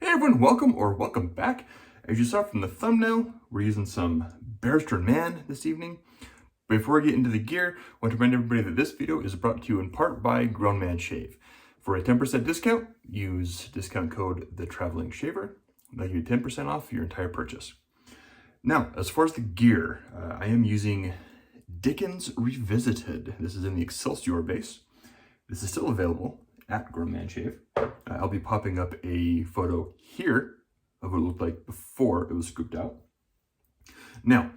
Hey everyone, welcome or welcome back. As you saw from the thumbnail, we're using some Barrister Man this evening. Before we get into the gear, I want to remind everybody that this video is brought to you in part by Grown Man Shave. For a 10% discount, use discount code TheTravelingShaver. That'll give you 10% off your entire purchase. Now, as far as the gear, I am using Dicken's Revisited. This is in the Excelsior base. This is still available at Grown Man Shave. I'll be popping up a photo here of what it looked like before it was scooped out. Now,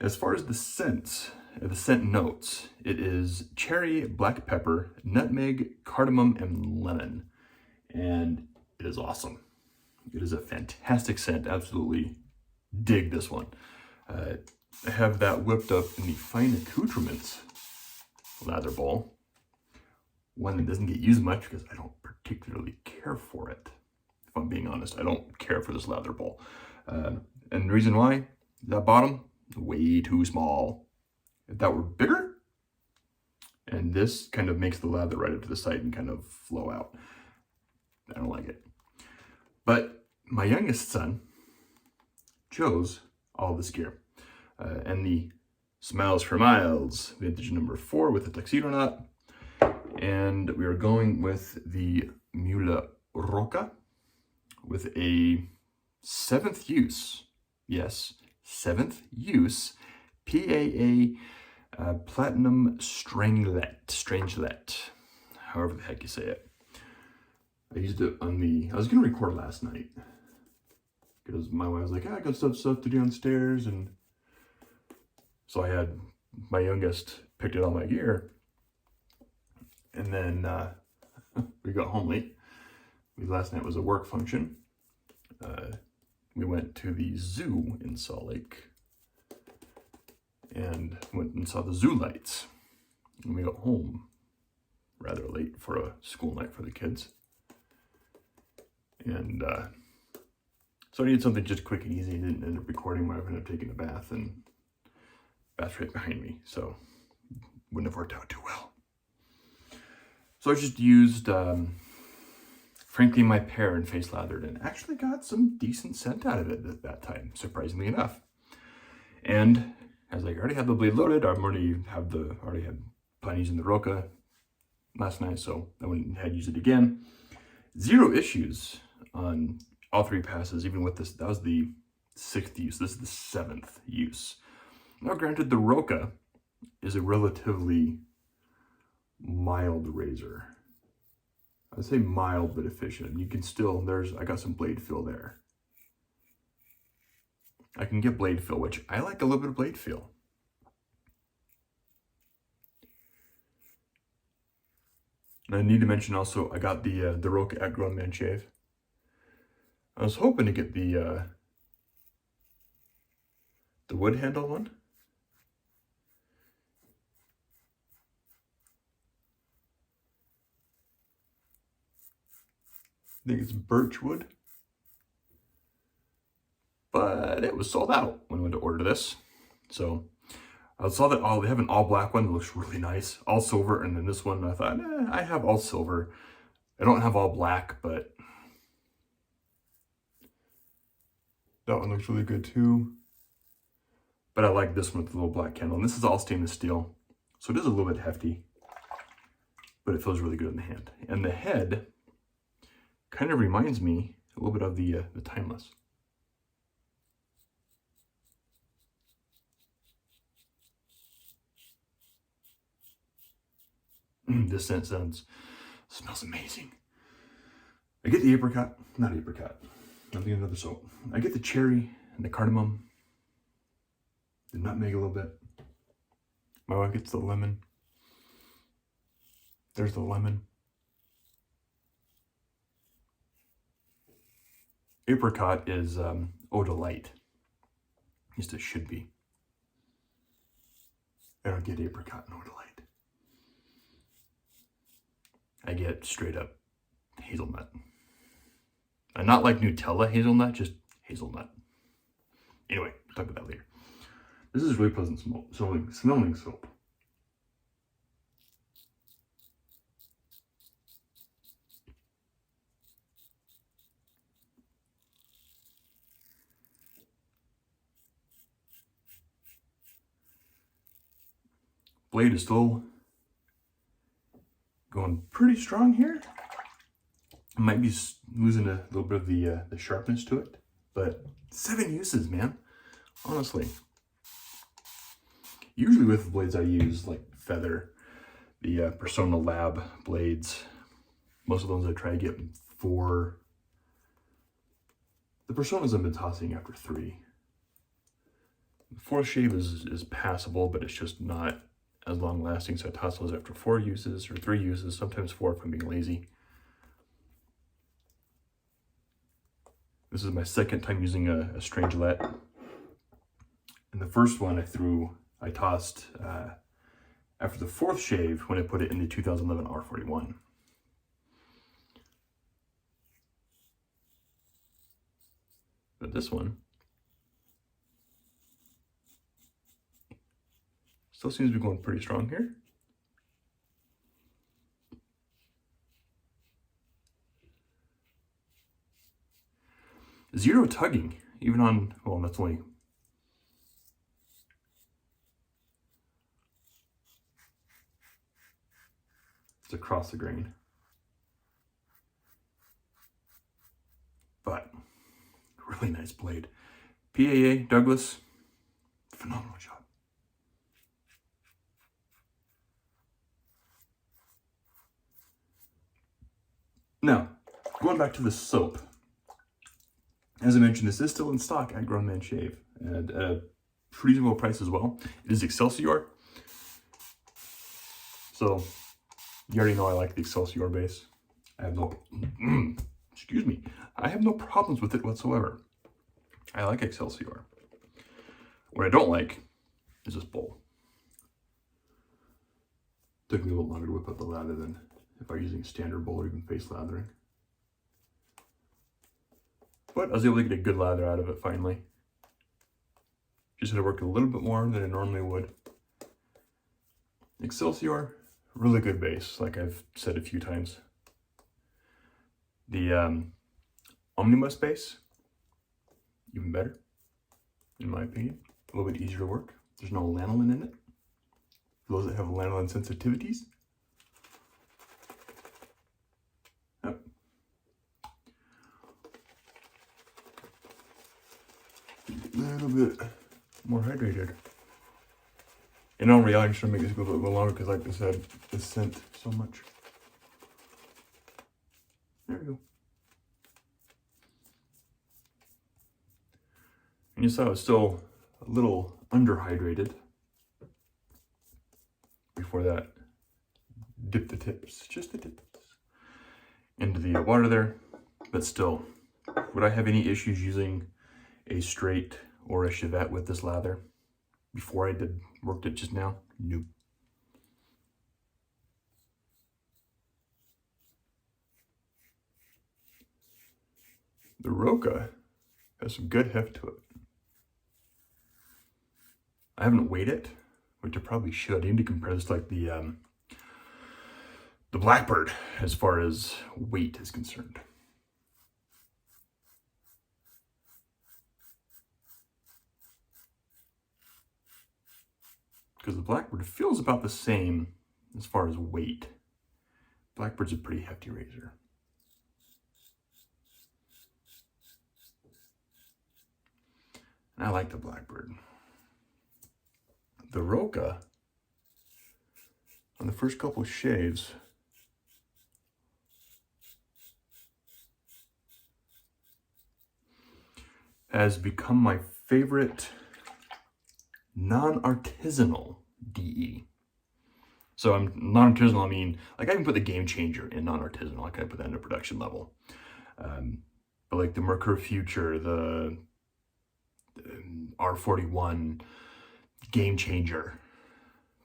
as far as the scent notes, it is cherry, black pepper, nutmeg, cardamom, and lemon. And it is awesome. It is a fantastic scent. Absolutely dig this one. I have that whipped up in the fine accoutrements lather ball. One that doesn't get used much because I don't particularly care for it. If I'm being honest, I don't care for this lather ball. And the reason why, that bottom, way too small. If that were bigger, and this kind of makes the lather right up to the side and kind of flow out. I don't like it. But my youngest son chose all this gear. And the Smiles for Miles, vintage number 4 with the tuxedo knot. And we are going with the Muhle Rocca with a 7th use, yes, 7th use PAA Platinum Strangelet, however the heck you say it. I used it on I was going to record last night because my wife was like, I got stuff to do downstairs, and so I had my youngest picked it on my gear. And then we got home late. Last night was a work function. We went to the zoo in Salt Lake and went and saw the zoo lights. And we got home rather late for a school night for the kids. And so I needed something just quick and easy. I didn't end up recording. I ended up taking a bath, and bath's right behind me, so wouldn't have worked out too well. So I just used, frankly, my pear and face lathered, and actually got some decent scent out of it at that time, surprisingly enough. And as I already had the blade loaded, I already had planned using the Rocca last night, so I went ahead and used it again. 0 issues on all 3 passes, even with this. That was the 6th use. This is the 7th use. Now, granted, the Rocca is a relatively mild razor. I'd say mild but efficient. You can still, I got some blade fill there. I can get blade fill, which I like a little bit of blade fill. And I need to mention also, I got the Rocca at Grown Man Shave. I was hoping to get the wood handle one. I think it's birchwood, but it was sold out when I went to order this. So I saw that they have an all black one that looks really nice, all silver, and then this one I thought, I have all silver. I don't have all black, but that one looks really good too. But I like this one with the little black handle, and this is all stainless steel, so it is a little bit hefty, but it feels really good in the hand. And the head kind of reminds me a little bit of the Timeless. This scent smells amazing. I get the apricot, not apricot, I'm thinking another soap. I get the cherry and the cardamom, the nutmeg a little bit. My wife gets the lemon. There's the lemon. Apricot is eau de light. At least it should be. I don't get apricot and eau de light. I get straight up hazelnut. And not like Nutella hazelnut, just hazelnut. Anyway, we'll talk about that later. This is really pleasant smelling soap. Blade is still going pretty strong here. I might be losing a little bit of the sharpness to it, but 7 uses, man. Honestly. Usually with blades I use like Feather, the Persona Lab blades. Most of those I try to get 4. The Personas I've been tossing after 3. The 4th shave is passable, but it's just not as long lasting, so I toss those after 4 uses or 3 uses, sometimes 4 if I'm being lazy. This is my 2nd time using a Strangelet. And the first one I tossed after the 4th shave when I put it in the 2011 R41. But this one still seems to be going pretty strong here. Zero tugging, even on, well, that's only it's across the grain. But really nice blade. PAA, Douglas, phenomenal job. Now, going back to the soap. As I mentioned, this is still in stock at Grown Man Shave at a reasonable price as well. It is Excelsior. So, you already know I like the Excelsior base. I have no, excuse me, I have no problems with it whatsoever. I like Excelsior. What I don't like is this bowl. Took me a little longer to whip up the lather than if I was using a standard bowl or even face lathering. But I was able to get a good lather out of it finally. Just had to work a little bit more than I normally would. Excelsior, really good base, like I've said a few times. The Omnibus base, even better, in my opinion. A little bit easier to work. There's no lanolin in it. For those that have lanolin sensitivities. Yep. A little bit more hydrated. In all reality, I'm just trying to make this go a little bit longer because, like I said, the scent so much. There we go. And you saw it was still a little underhydrated before that. Dip the tips, just the tips, into the water there. But still, would I have any issues using a straight or a Chevette with this lather before I worked it just now? Nope. The Rocca has some good heft to it. I haven't weighed it, which I probably should. I need to compare this to like the Blackbird as far as weight is concerned. Because the Blackbird feels about the same as far as weight. Blackbird's a pretty hefty razor. And I like the Blackbird. The Rocca, on the first couple of shaves, has become my favorite non-artisanal DE. So I'm non-artisanal, I mean, like I can put the Game Changer in non-artisanal, like I put that in a production level. But like the Mercury Future, the R41, Game Changer.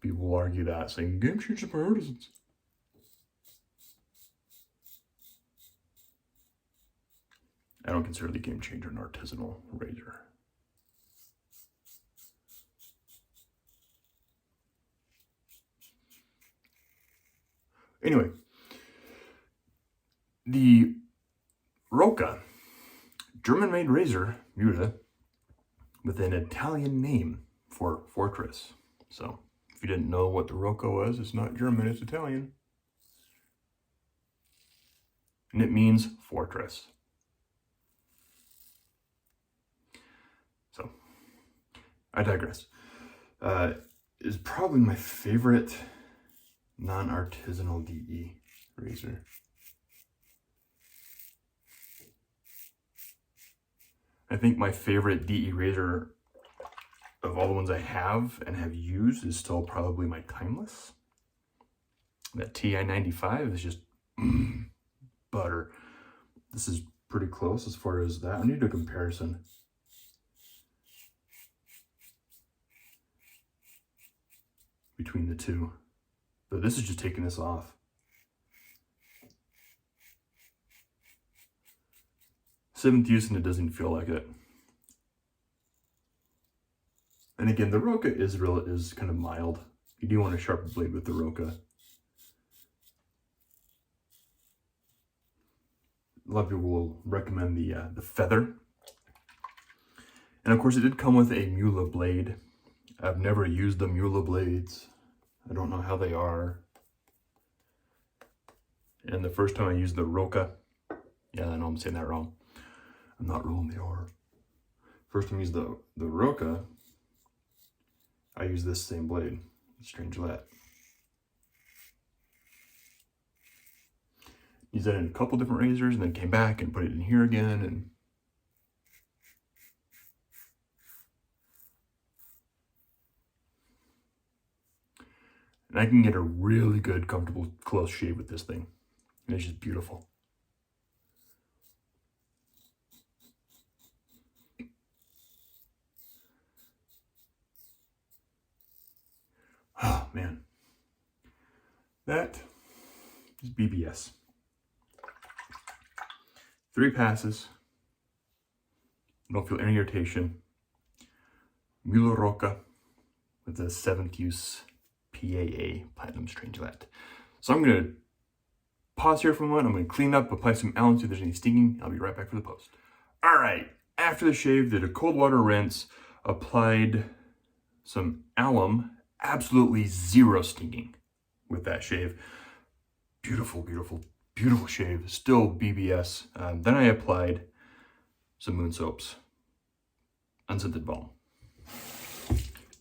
People will argue that, saying Game Changer for artisans. I don't consider the Game Changer an artisanal razor. Anyway, the Rocca, German-made razor, Muhle, with an Italian name for fortress. So, If you didn't know what the Rocca was, it's not German, it's Italian. And it means fortress. So, I digress. Is probably my favorite non-artisanal DE razor. I think my favorite DE razor of all the ones I have and have used is still probably my Timeless. That TI-95 is just butter. This is pretty close as far as that. I need a comparison. Between the two. But this is just taking this off. Seventh use and it doesn't feel like it. And again, the Rocca is kind of mild. You do want a sharper blade with the Rocca. A lot of people will recommend the feather. And of course it did come with a Muhle blade. I've never used the Muhle blades. I don't know how they are. And the first time I used the Rocca, yeah, I know I'm saying that wrong. I'm not rolling the R. First time I used the Rocca, I used this same blade. Strange that. Used that in a couple different razors and then came back and put it in here again. And I can get a really good, comfortable, close shave with this thing. And it's just beautiful. Oh, man. That is BBS. 3 passes. Don't feel any irritation. Muhle Rocca with the 7th use PAA Platinum Strangelet. So I'm going to pause here for a moment. I'm going to clean up, apply some alum, see if there's any stinging. I'll be right back for the post. All right. After the shave, did a cold water rinse, applied some alum. Absolutely zero stinging with that shave. Beautiful, beautiful, beautiful shave. Still BBS. Then I applied some Moon Soaps, unscented balm,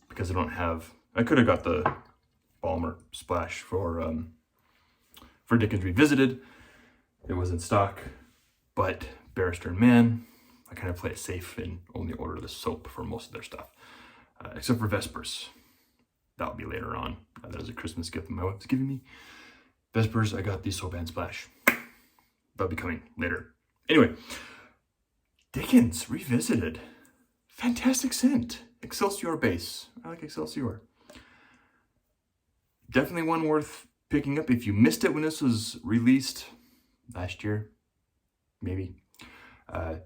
because I don't have. I could have got the balm or splash for Dickens Revisited. It was in stock, but Barrister and Man, I kind of play it safe and only order the soap for most of their stuff, except for Vespers. That'll be later on. That was a Christmas gift that my wife was giving me. Vespers, I got the soap and splash. That'll be coming later. Anyway, Dickens Revisited. Fantastic scent. Excelsior base. I like Excelsior. Definitely one worth picking up. If you missed it when this was released last year, maybe.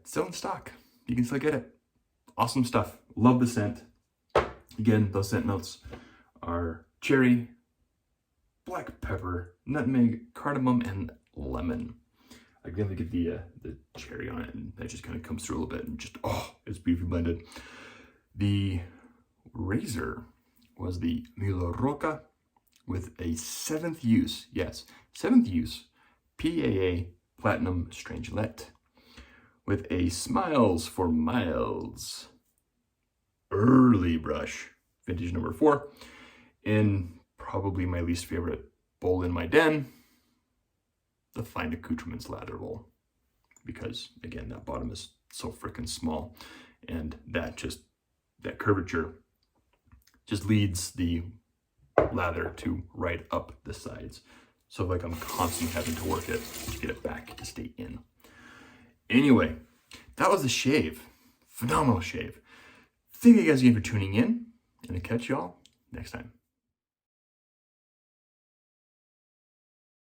Still in stock. You can still get it. Awesome stuff. Love the scent. Again, those scent notes are cherry, black pepper, nutmeg, cardamom, and lemon. Again, we get the cherry on it, and that just kind of comes through a little bit, and just, oh, it's beautifully blended. The razor was the Muhle Rocca with a 7th use, yes, 7th use PAA Platinum Strangelet with a Smiles for Miles early brush, vintage number 4, in probably my least favorite bowl in my den, the Fine Accoutrements lather bowl, because again, that bottom is so freaking small, and that curvature just leads the lather to right up the sides. So like I'm constantly having to work it to get it back to stay in. Anyway, that was the shave. Phenomenal shave. Thank you guys again for tuning in, and I'll catch y'all next time.